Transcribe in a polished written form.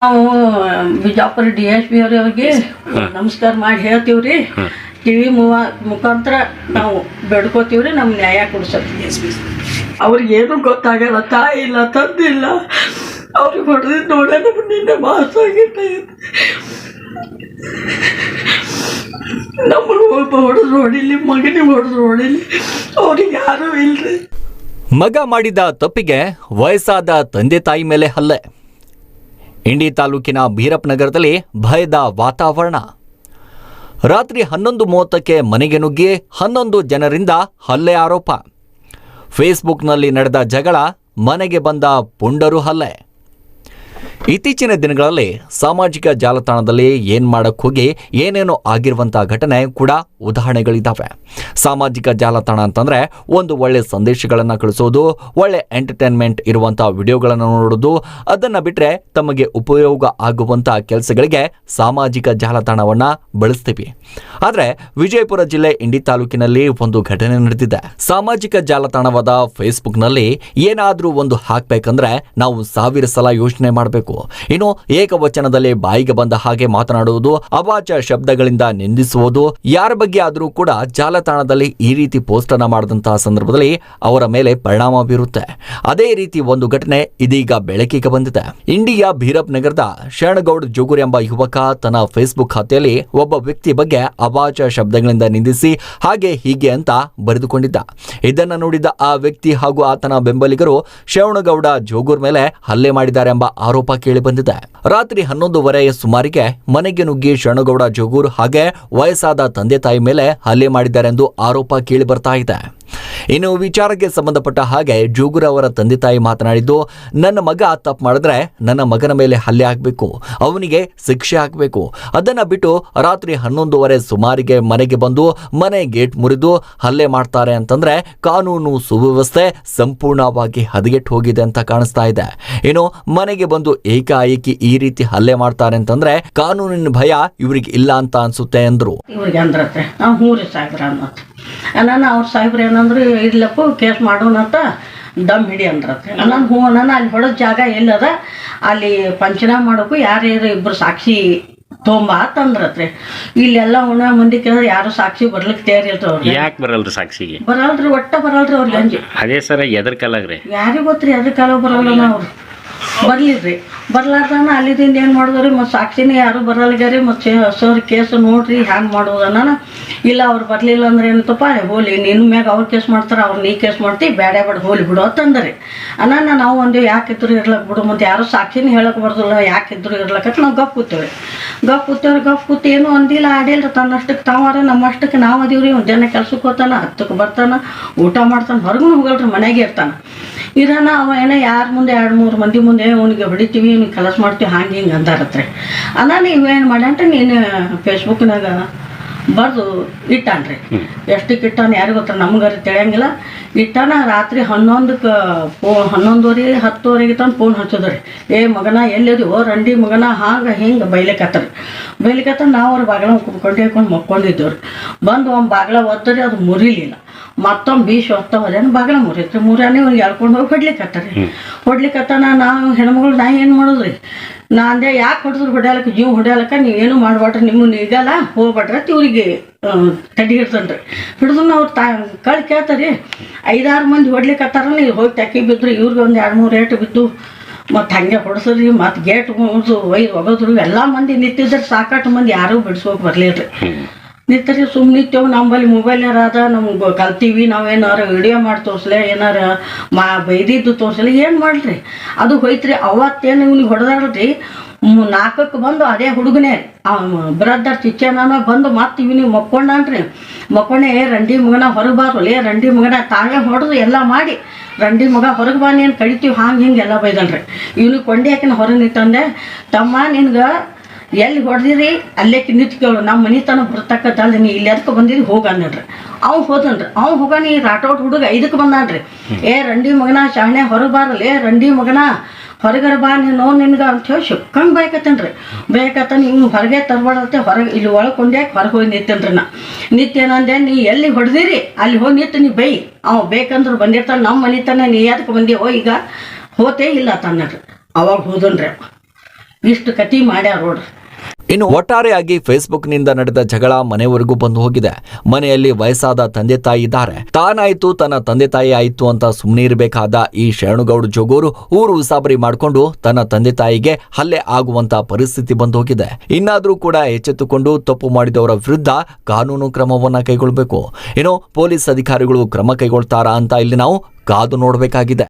ನಾವು ಬಿಜಾಪುರ DSP ಅವ್ರಿಗೆ ನಮಸ್ಕಾರ ಮಾಡಿ ಹೇಳ್ತೀವ್ರಿ. ಟಿವಿ ಮುಖಾಂತರ ನಾವು ಬೇಡ್ಕೋತೀವ್ರಿ ನಮ್ಮ ನ್ಯಾಯ ಕೊಡ್ಸೋದು. ಅವ್ರಿಗೆ ಏನು ಗೊತ್ತಾಗಲ್ಲ, ತಾಯಿ ಇಲ್ಲ, ತಂದೆ ಇಲ್ಲ. ಅವ್ರಿಗೆ ಹೊಡೆದಿದ್ದು ನೋಡೇ ನಮ್ಗೆ ನಿನ್ನೆ ಮಾಸಾಗಿತ್ತು. ನಮ್ಮನ್ನು ಹೊಡೆದ್ರು ಹೊಡಿಲಿ, ಮಗನಿಗೆ ಹೊಡೆದ್ರು ಹೊಡಿಲಿ, ಅವ್ರಿಗೆ ಯಾರೂ ಇಲ್ರಿ. ಮಗ ಮಾಡಿದ ತಪ್ಪಿಗೆ ವಯಸ್ಸಾದ ತಂದೆ ತಾಯಿ ಮೇಲೆ ಹಲ್ಲೆ. ಇಂಡಿ ತಾಲೂಕಿನ ಭೀರಪ್ಪ ನಗರದಲ್ಲಿ ಭಯದ ವಾತಾವರಣ. ರಾತ್ರಿ 11:30ಕ್ಕೆ ಮನೆಗೆ ನುಗ್ಗಿ 11 ಜನರಿಂದ ಹಲ್ಲೆ ಆರೋಪ. ಫೇಸ್ಬುಕ್ನಲ್ಲಿ ನಡೆದ ಜಗಳ, ಮನೆಗೆ ಬಂದ ಪುಂಡರು ಹಲ್ಲೆ. ಇತ್ತೀಚಿನ ದಿನಗಳಲ್ಲಿ ಸಾಮಾಜಿಕ ಜಾಲತಾಣದಲ್ಲಿ ಏನ್ ಮಾಡಕ್ ಹೋಗಿ ಏನೇನೋ ಆಗಿರುವಂತಹ ಘಟನೆ ಕೂಡ ಉದಾಹರಣೆಗಳಿದ್ದಾವೆ. ಸಾಮಾಜಿಕ ಜಾಲತಾಣ ಅಂತಂದ್ರೆ ಒಂದು ಒಳ್ಳೆ ಸಂದೇಶಗಳನ್ನ ಕಳಿಸೋದು, ಒಳ್ಳೆ ಎಂಟರ್ಟೈನ್ಮೆಂಟ್ ಇರುವಂತಹ ವಿಡಿಯೋಗಳನ್ನು ನೋಡೋದು, ಅದನ್ನ ಬಿಟ್ರೆ ತಮಗೆ ಉಪಯೋಗ ಆಗುವಂತಹ ಕೆಲಸಗಳಿಗೆ ಸಾಮಾಜಿಕ ಜಾಲತಾಣವನ್ನ ಬಳಸ್ತೀವಿ. ಆದ್ರೆ ವಿಜಯಪುರ ಜಿಲ್ಲೆ ಇಂಡಿ ತಾಲೂಕಿನಲ್ಲಿ ಒಂದು ಘಟನೆ ನಡೆದಿದೆ. ಸಾಮಾಜಿಕ ಜಾಲತಾಣವಾದ ಫೇಸ್ಬುಕ್ನಲ್ಲಿ ಏನಾದ್ರೂ ಒಂದು ಹಾಕ್ಬೇಕಂದ್ರೆ ನಾವು 1000 ಸಲ ಯೋಚನೆ ಮಾಡಬೇಕು. ಇನ್ನು ಏಕವಚನದಲ್ಲಿ ಬಾಯಿಗೆ ಬಂದ ಹಾಗೆ ಮಾತನಾಡುವುದು, ಅವಾಚ್ಯ ಶಬ್ದಗಳಿಂದ ನಿಂದಿಸುವುದು, ಯಾರ ಬಗ್ಗೆ ಆದರೂ ಕೂಡ ಜಾಲತಾಣದಲ್ಲಿ ಈ ರೀತಿ ಪೋಸ್ಟ್ ಅನ್ನ ಮಾಡಿದಂತಹ ಸಂದರ್ಭದಲ್ಲಿ ಅವರ ಮೇಲೆ ಪರಿಣಾಮ ಬೀರುತ್ತೆ. ಅದೇ ರೀತಿ ಒಂದು ಘಟನೆ ಇದೀಗ ಬೆಳಕಿಗೆ ಬಂದಿದೆ. ಇಂಡಿಯಾ ಭೀರಪ್ ನಗರದ ಶರಣಗೌಡ ಜೋಗೂರ್ ಎಂಬ ಯುವಕ ತನ್ನ ಫೇಸ್ಬುಕ್ ಖಾತೆಯಲ್ಲಿ ಒಬ್ಬ ವ್ಯಕ್ತಿ ಬಗ್ಗೆ ಅವಾಚ್ಯ ಶಬ್ದಗಳಿಂದ ನಿಂದಿಸಿ ಹಾಗೆ ಹೀಗೆ ಅಂತ ಬರೆದುಕೊಂಡಿದ್ದ. ಇದನ್ನ ನೋಡಿದ ಆ ವ್ಯಕ್ತಿ ಹಾಗೂ ಆತನ ಬೆಂಬಲಿಗರು ಶರಣಗೌಡ ಜೋಗೂರ್ ಮೇಲೆ ಹಲ್ಲೆ ಮಾಡಿದ್ದಾರೆ ಎಂಬ ಆರೋಪ ಕೇಳಿ ಬಂದಿದೆ. ರಾತ್ರಿ 11:30 ಸುಮಾರಿಗೆ ಮನೆಗೆ ನುಗ್ಗಿ ಶರಣಗೌಡ ಜೋಗೂರ್ ಹಾಗೆ ವಯಸ್ಸಾದ ತಂದೆ ತಾಯಿ ಮೇಲೆ ಹಲ್ಲೆ ಮಾಡಿದ್ದಾರೆ ಎಂದು ಆರೋಪ ಕೇಳಿ ಬರ್ತಾ ಇದೆ. ಇನ್ನು ವಿಚಾರಕ್ಕೆ ಸಂಬಂಧಪಟ್ಟ ಹಾಗೆ ಜೋಗೂರ್ ಅವರ ತಂದೆ ತಾಯಿ ಮಾತನಾಡಿದ್ದು, ನನ್ನ ಮಗ ತಪ್ಪು ಮಾಡಿದ್ರೆ ನನ್ನ ಮಗನ ಮೇಲೆ ಹಲ್ಲೆ ಆಗಬೇಕು, ಅವನಿಗೆ ಶಿಕ್ಷೆ ಆಗಬೇಕು. ಅದನ್ನ ಬಿಟ್ಟು ರಾತ್ರಿ 11:30 ಸುಮಾರಿಗೆ ಮನೆಗೆ ಬಂದು ಮನೆ ಗೇಟ್ ಮುರಿದು ಹಲ್ಲೆ ಮಾಡ್ತಾರೆ ಅಂತಂದ್ರೆ ಕಾನೂನು ಸುವ್ಯವಸ್ಥೆ ಸಂಪೂರ್ಣವಾಗಿ ಹದಗೆಟ್ಟು ಹೋಗಿದೆ ಅಂತ ಕಾಣಿಸ್ತಾ ಇದೆ. ಇನ್ನು ಮನೆಗೆ ಬಂದು ಏಕಾಏಕಿ ಈ ರೀತಿ ಹಲ್ಲೆ ಮಾಡ್ತಾರೆ ಅಂತಂದ್ರೆ ಕಾನೂನಿನ ಭಯ ಇವರಿಗೆ ಇಲ್ಲ ಅಂತ ಅನ್ಸುತ್ತೆ ಎಂದ್ರು. ಇವ್ರಿಗೆ ಅಂದ್ರತ್ತೆ ನಾನು ಅವ್ರ ಸಾಹೇಬ್ರು ಏನಂದ್ರೆ ಇರ್ಲಪ್ಪು ಕೇಸ್ ಮಾಡೋಣಂತ ದಮ್ ಹಿಡಿ ಅಂದ್ರತ್ತೆ. ನಾನು ಹ್ಞೂ ನಾನು ಅಲ್ಲಿ ಹೊಡೆದ ಜಾಗ ಎಲ್ಲದ ಅಲ್ಲಿ ಪಂಚನಾಮ ಮಾಡೋಕು ಯಾರು ಇಬ್ಬರು ಸಾಕ್ಷಿ ತೊಂಬ ಅಂತಂದ್ರತ್ರಿ. ಇಲ್ಲೆಲ್ಲ ಉಣ ಮಂದಿ ಕೇಳಿದ್ರೆ ಯಾರು ಸಾಕ್ಷಿ ಬರ್ಲಿಕ್ಕೆ ತಯಾರಿ ಇರ್ತವ್ರಿ. ಯಾಕೆ ಬರಲ್ರಿ ಸಾಕ್ಷಿಗೆ? ಬರಲ್ರಿ, ಒಟ್ಟ ಬರಲ್ರಿ ಅವ್ರಿಗೆ. ಅಂಜಿ ಅದೇ ಸರ ಎದ್ರ ಕಾಲಾಗ್ರಿ ಯಾರಿಗೆ ಗೊತ್ತ್ರಿ, ಅದ್ರ ಕಾಲ ಬರಲ್ಲ. ಅವ್ರು ಬರ್ಲಿದ್ರಿ, ಬರ್ಲಾರ್ದಾನ ಅಲ್ಲಿದಿಂದ ಏನು ಮಾಡಿದ್ರಿ, ಮತ್ತು ಸಾಕ್ಷಿನೇ ಯಾರು ಬರಲ್ಗಾರಿ, ಮತ್ತು ಸರ್ ಕೇಸ್ ನೋಡ್ರಿ ಹ್ಯಾಂಗೆ ಮಾಡೋದನ್ನ. ಇಲ್ಲ ಅವ್ರು ಬರಲಿಲ್ಲ ಅಂದ್ರೆ ಏನತ್ತಪ್ಪ, ಹೋಲಿ ನಿನ್ನ ಮ್ಯಾಗ ಅವ್ರು ಕೇಸ್ ಮಾಡ್ತಾರೆ, ಅವ್ರು ನೀ ಕೇಸ್ ಮಾಡ್ತೀವಿ, ಬೇಡ ಹೋಲಿ ಬಿಡು ಅಂತಂದ್ರಿ. ನಾವು ಒಂದು ಯಾಕಿದ್ರು ಇರ್ಲಕ್ಕೆ ಬಿಡು, ಮತ್ತು ಯಾರು ಸಾಕ್ಷಿನೇ ಹೇಳಕ್ಕೆ ಬರ್ದಿಲ್ಲ, ಯಾಕಿದ್ರು ಇರ್ಲಕ್ಕಂತ ನಾವು ಗಪ್ ಕೂತೇವ್ರಿ. ಏನು ಅಂದಿಲ್ಲ, ಆಡಿಲ್ರಿ. ತನ್ನಷ್ಟಕ್ಕೆ ತಾವಾರ ನಮ್ಮಷ್ಟಕ್ಕೆ ನಾವು ಅದೀವ್ರಿ. ಒಂದು ಜನ ಕೆಲ್ಸಕ್ಕೆ ಹೋಗ್ತಾನ, 10ಕ್ಕೆ ಬರ್ತಾನ, ಊಟ ಮಾಡ್ತಾನೆ, ಹೊರಗೂ ಹೋಗಲ್ರಿ, ಮನೆಗೆ ಇರ್ತಾನೆ. ಇರೋಣ ಅವ ಏನೋ ಯಾರ ಮುಂದೆ 2-3 ಮಂದಿ ಮುಂದೆ ಅವನಿಗೆ ಹೊಡಿತೀವಿ, ಅವ್ನಿಗೆ ಕಲಸ್ ಮಾಡ್ತೀವಿ, ಹಿಂಗೆ ಅಂದಾರತ್ರಿ. ನೀವೇನು ಮಾಡ್ಯಾನ್ರಿ, ನೀನು ಫೇಸ್ಬುಕ್ನಾಗ ಬರ್ದು ಇಟ್ಟಾನ್ರಿ. ಎಷ್ಟಕ್ಕೆ ಇಟ್ಟಾನ ಯಾರಿಗೆ ಗೊತ್ತ, ನಮ್ಗಾರಿ ತಿಳಿಯಂಗಿಲ್ಲ. ಇಟ್ಟಾನ ರಾತ್ರಿ 11ಕ್ಕೆ 11:30 10:00 ತನಕ ಫೋನ್ ಹಚ್ಚೋದ್ರಿ. ಏ ಮಗನ ಎಲ್ಲಿದೀವೋ ರಂಡಿ ಮಗನ, ಹಾಗೆ ಹಿಂಗೆ ಬೈಲಿಕತ್ತರಿ. ನಾವು ಅವ್ರ ಬಾಗಿಲ ಕೊಂಡೇಕೊಂಡು ಮಕ್ಕೊಂಡಿದ್ದೇವ್ರಿ. ಬಂದು ಒಂದು ಬಾಗಿಲ ಒತ್ತರಿ, ಅದು ಮುರಿಲಿಲ್ಲ. ಮತ್ತೊಮ್ಮೆ ಬೀಸ್ ಹೊತ್ತವದೇನು ಬಾಗಿಲ ಮುರಿತ್ರಿ. ಮುರಿಯಾನೆ ಅವ್ನಿಗೆ ಎಳ್ಕೊಂಡು ಹೋಗಿ ಹೊಡ್ಲಿಕ್ಕತ್ತಾನ. ನಾವು ಹೆಣ್ಮಗಳು ನಾ ಏನು ಮಾಡೋದ್ರಿ, ನಾ ಅಂದೆ ಯಾಕೆ ಹೊಡೆದ್ರು ಹೊಡ್ಯಾಲಕ್ಕೆ, ಜೀವ ಹೊಡ್ಯಾಲಕ್ಕ ನೀವೇನು ಮಾಡ್ಬೇಡ್ರಿ, ನಿಮ್ಮನ್ನು ಈಗಲ್ಲ ಹೋಗ್ಬೇಡ್ರಿ ಅಂತ ಇವ್ರಿಗೆ ತಡಿ ಹಿಡ್ತನ್ರಿ. ಹಿಡಿದು ಅವ್ರು ಕಳ್ ಕೇಳ್ತಾರಿ. 5-6 ಮಂದಿ ಹೊಡ್ಲಿಕ್ಕತ್ತಾರ, ನೀವು ಹೋಗಿ ತೆಕ್ಕಿ ಬಿದ್ರು. ಇವ್ರಿಗೆ ಒಂದು 2-3 ಏಟು ಬಿದ್ದು ಮತ್ತು ಹಂಗೆ ಹೊಡ್ಸದ್ರಿ. ಮತ್ತು ಗೇಟ್ ಮುಗಿದು ಒಗದ್ರು. ಎಲ್ಲ ಮಂದಿ ನಿಂತಿದ್ರೆ, ಸಾಕಾಟು ಮಂದಿ ಯಾರೂ ಬಿಡಿಸ್ಕೋಕೆ ಬರಲಿಲ್ರಿ. ನಿಂತರಿ ಸುಮ್ಮನೆ ನಿಂತೇವು. ನಮ್ಮಲ್ಲಿ ಮೊಬೈಲ್ ಯಾರಾದ ನಮ್ಗೆ ಕಲ್ತೀವಿ, ನಾವೇನಾರು ವಿಡಿಯೋ ಮಾಡಿ ತೋರಿಸ್ಲೆ, ಏನಾರ ಬೈದಿದ್ದು ತೋರಿಸಲಿ, ಏನು ಮಾಡ್ರಿ ಅದು ಹೋಯ್ತ್ರಿ. ಅವತ್ತೇನು ಇವ್ನಿಗೆ ಹೊಡೆದಾಡ್ರಿ, 4ಕ್ಕೆ ಬಂದು ಅದೇ ಹುಡುಗನೇ ಬ್ರದರ್ ಚಿಚ್ಚನ ಬಂದು ಮತ್ತೆ ಇವನಿಗೆ ಮಕ್ಕೊಂಡ್ರಿ. ಮಕ್ಕೊಂಡೆ ರಂಡಿ ಮಗನ ಹೊರಗೆ ಬಾರಲ್ಲ, ರಂಡಿ ಮಗನ ತಾವೇ ಹೊಡೆದು ಎಲ್ಲ ಮಾಡಿ, ರಂಡಿ ಮಗ ಹೊರಗೆ ಬಾ, ನೀನು ಕಡಿತೀವಿ ಹಿಂಗೆ ಎಲ್ಲ ಬೈದನ್ರಿ. ಇವನಿಗೆ ಕೊಂಡೆ ಯಾಕೆ ಹೊರಗೆ ನಿಂತಂದೆ, ತಮ್ಮ ನಿನ್ಗೆ ಎಲ್ಲಿ ಹೊಡೆದಿರಿ ಅಲ್ಲೇಕ್ಕೆ ನಿಂತ್ಕೊಳ್ಳು, ನಮ್ಮ ಮನೆ ತನಕ ಬರ್ತಕ್ಕಂಥದ್ದು, ನೀ ಇಲ್ಲಿ ಅದಕ್ಕೆ ಬಂದಿರಿ ಹೋಗಂದ್ರಿ. ಅವ್ನು ಹೋದನ್ರಿ. ಅವ್ನು ಹೋಗಾನ ಈ ರಾಟೋಟ್ ಹುಡುಗ 5ಕ್ಕೆ ಬಂದಾನ್ರಿ. ರಂಡಿ ಮಗನ ಶಾಣೆ ಹೊರಗೆ ಬಾರಲ್ಲ, ರಂಡಿ ಮಗನ ಹೊರಗರ ಬಾ, ನೀನು ನಿನ್ಗೆ ಅಂಥೇಳಿ ಸಿಕ್ಕಂಗೆ ಬೇಕತ್ತನ್ರಿ. ಇವ್ನು ಹೊರಗೆ ತರಬಾರ್ದಂತೆ ಹೊರಗೆ ಇಲ್ಲಿ ಒಳಗೆ ಕೊಂಡ್ಯಾಕೆ ಹೊರಗೆ ಹೋಗಿ ನಿಂತೇನ್ರಿ. ನಿಂತೇನಂದೆ, ನೀ ಎಲ್ಲಿ ಹೊಡೆದಿರಿ ಅಲ್ಲಿ ಹೋಗಿ ನಿಂತು ನೀ ಬೈ, ಅವ ಬೇಕಂದ್ರೆ ಬಂದಿರ್ತಾನೆ, ನಮ್ಮ ಮನೆ ತನ ನೀ ಅದಕ್ಕೆ ಬಂದೇವೋ ಈಗ ಹೋತೇ ಇಲ್ಲ ತನ್ನಡ್ರಿ. ಅವಾಗ ಹೋದನ್ರಿ. ಇಷ್ಟು ಕತಿ ಮಾಡ್ಯಾರ ನೋಡ್ರಿ. ಇನ್ನು ಒಟ್ಟಾರೆಯಾಗಿ ಫೇಸ್ಬುಕ್ನಿಂದ ನಡೆದ ಜಗಳ ಮನೆವರೆಗೂ ಬಂದು ಹೋಗಿದೆ. ಮನೆಯಲ್ಲಿ ವಯಸ್ಸಾದ ತಂದೆ ತಾಯಿ ಇದ್ದಾರೆ. ತಾನಾಯ್ತು ತನ್ನ ತಂದೆ ತಾಯಿ ಆಯ್ತು ಅಂತ ಸುಮ್ಮನೆ ಇರಬೇಕಾದ ಈ ಶರಣುಗೌಡ ಜೋಗೂರು ಊರು ಉಸಾಬರಿ ಮಾಡಿಕೊಂಡು ತನ್ನ ತಂದೆ ತಾಯಿಗೆ ಹಲ್ಲೆ ಆಗುವಂತ ಪರಿಸ್ಥಿತಿ ಬಂದು ಹೋಗಿದೆ. ಇನ್ನಾದ್ರೂ ಕೂಡ ಎಚ್ಚೆತ್ತುಕೊಂಡು ತಪ್ಪು ಮಾಡಿದವರ ವಿರುದ್ಧ ಕಾನೂನು ಕ್ರಮವನ್ನ ಕೈಗೊಳ್ಳಬೇಕು. ಇನ್ನು ಪೊಲೀಸ್ ಅಧಿಕಾರಿಗಳು ಕ್ರಮ ಕೈಗೊಳ್ತಾರಾ ಅಂತ ಇಲ್ಲಿ ನಾವು ಕಾದು ನೋಡಬೇಕಾಗಿದೆ.